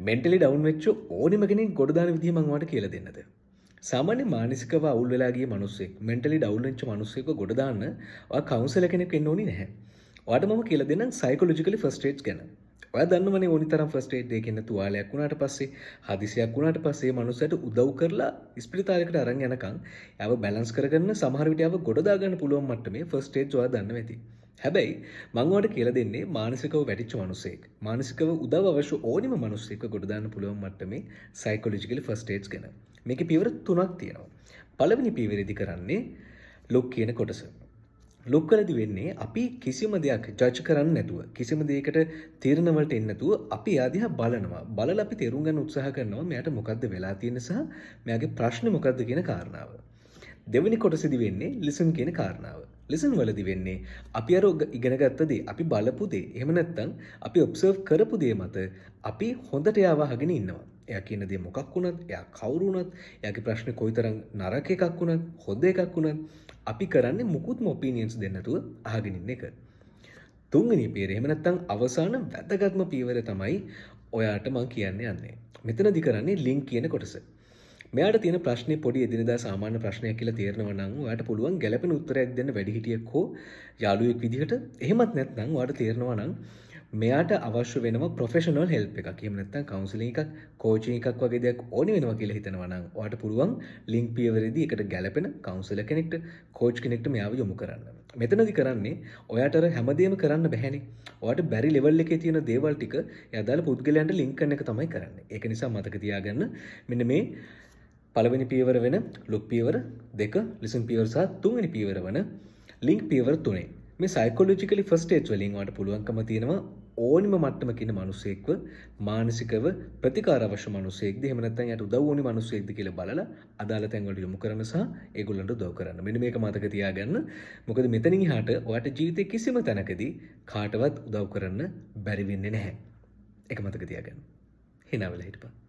Mentally down වෙච්ච ඕනෙම කෙනෙක් ගොඩ දාන විදිහ මම ඔයාලට කියලා දෙන්නද? සාමාන්‍ය මානසිකව අවුල් වෙලා ගිය මිනිස්සෙක් මෙන්ටලි ඩවුන් වෙච්ච මිනිස්සෙක්ව ගොඩ දාන්න ඔයා කවුන්සලර් කෙනෙක් වෙන්න ඕනේ නැහැ. ඔයාට මම කියලා දෙන්නම් සයිකොලොජිකලි ෆස්ට් එய்ඩ්ස් ගැන. ඔයා දන්නවනේ ඕනි තරම් ෆස්ට් එய்ඩ් දෙකකින් තුවාලයක් වුණාට පස්සේ හදිසියක් වුණාට පස්සේ මනුස්සයට උදව් කරලා ස්පිරිතාලයකට අරන් යනකම් යාව බැලන්ස් කරගන්න සමහර විට යාව ගොඩ දාගන්න පුළුවන් මට්ටමේ ෆස්ට් එய்ඩ්ස් ඔයා දන්නවා ඇති. හැබැයි මම ඔයාලට කියලා දෙන්නේ මානසිකව වැටිච්ච මිනිසෙක් මානසිකව උදව් අවශ්‍ය ඕනිම මිනිසෙක්ව ගොඩ දාන්න පුළුවන් මට්ටමේ සයිකොලොජිකලි ෆස්ට් එய்ඩ්ස් ගැන. මේකේ පියවර 3ක් තියෙනවා. පළවෙනි පියවරේදී කරන්නේ ලොක් කියන කොටස. ලොක් කරදී වෙන්නේ අපි කිසිම දෙයක් ජජ් කරන්නේ නැතුව කිසිම දෙයකට තීරණ වලට එන්නේ නැතුව අපි එයා දිහා බලනවා. බලලා අපි තේරුම් ගන්න උත්සාහ කරනවා මෙයාට මොකද්ද වෙලා තියෙන්නේ සහ මෙයාගේ ප්‍රශ්නේ මොකද්ද කියන කාරණාව. දෙවෙනි කොටසේදී වෙන්නේ ලිසන් කියන කාරණාව. ලිසන් වලදී වෙන්නේ අපි අර ඉගෙන ගත්ත දේ, අපි බලපු දේ, එහෙම නැත්නම් අපි ඔබ්සර්ව් කරපු දේ මත අපි හොඳට එයාව අහගෙන ඉන්නවා. එයා කියන දේ මොකක් වුණත්, එයා කවුරු වුණත්, එයාගේ ප්‍රශ්නේ කොයිතරම් නරක එකක් වුණත්, හොඳ එකක් වුණත් අපි කරන්නේ මුකුත්ම ඔපිනියන්ස් දෙන්න නැතුව අහගෙන ඉන්න එක. තුන්වෙනි පියවර එහෙම නැත්නම් අවසාන වැදගත්ම පියවර තමයි ඔයාට මම කියන්න යන්නේ. මෙතනදී කරන්නේ ලින්ක් කියන කොටස. මෙයාට තියෙන ප්‍රශ්නේ පොඩි එදිනෙදා සාමාන්‍ය ප්‍රශ්නයක් කියලා තේරෙනවා නම් ඔයාට පුළුවන් ගැළපෙන උත්තරයක් දෙන්න වැඩිහිටියෙක් හෝ යාළුවෙක් විදිහට. එහෙමත් නැත්නම් ඔයාට තේරෙනවා නම් මෙයාට අවශ්‍ය වෙනවා ප්‍රොෆෙෂනල් හෙල්ප් එකක්. එහෙම නැත්නම් කවුන්සලින් එකක්, කෝචින් එකක් වගේ දෙයක් ඕනේ වෙනවා කියලා හිතනවා නම් ඔයාට පුළුවන් ලින්ක් පියවරේදී එකට ගැළපෙන කවුන්සලර් කෙනෙක්ට, කෝච් කෙනෙක්ට මෙයාව යොමු කරන්න. මෙතනදී කරන්නේ ඔයාට අර හැමදේම කරන්න බැහැනේ. ඔයාට බැරි ලෙවල් එකේ තියෙන දේවල් ටික යදාලා පුද්ගලයන්ට ලින්ක් කරන එක තමයි කරන්නේ. ඒක නිසා මතක තියාගන්න මෙන්න මේ පළවෙනි පියවර වෙන ලොක් පියවර 2, ලිසන් පියවර සහ තුන්වෙනි පියවර වන ලින්ක් පියවර 3. මේ සයිකොලොජිකලි ෆස්ට් එய்ඩ්ස් වලින් ඔයාලට පුළුවන්කම තියෙනවා ඕනිම මට්ටමක ඉන්න මිනිසෙක්ව මානසිකව ප්‍රතිකාර අවශ්‍ය මිනිසෙක්ද එහෙම නැත්නම් යට උදව් ඕනි මිනිසෙක්ද කියලා බලලා අදාළ තැන් වලට යොමු කරන සහ ඒගොල්ලන්ට උදව් කරන්න. මෙන්න මේක මතක තියාගන්න. මොකද මෙතනින් එහාට ඔයාට ජීවිතේ කිසිම තැනකදී කාටවත් උදව් කරන්න බැරි වෙන්නේ නැහැ. ඒක මතක තියාගන්න. hina වෙලා හිටපන්.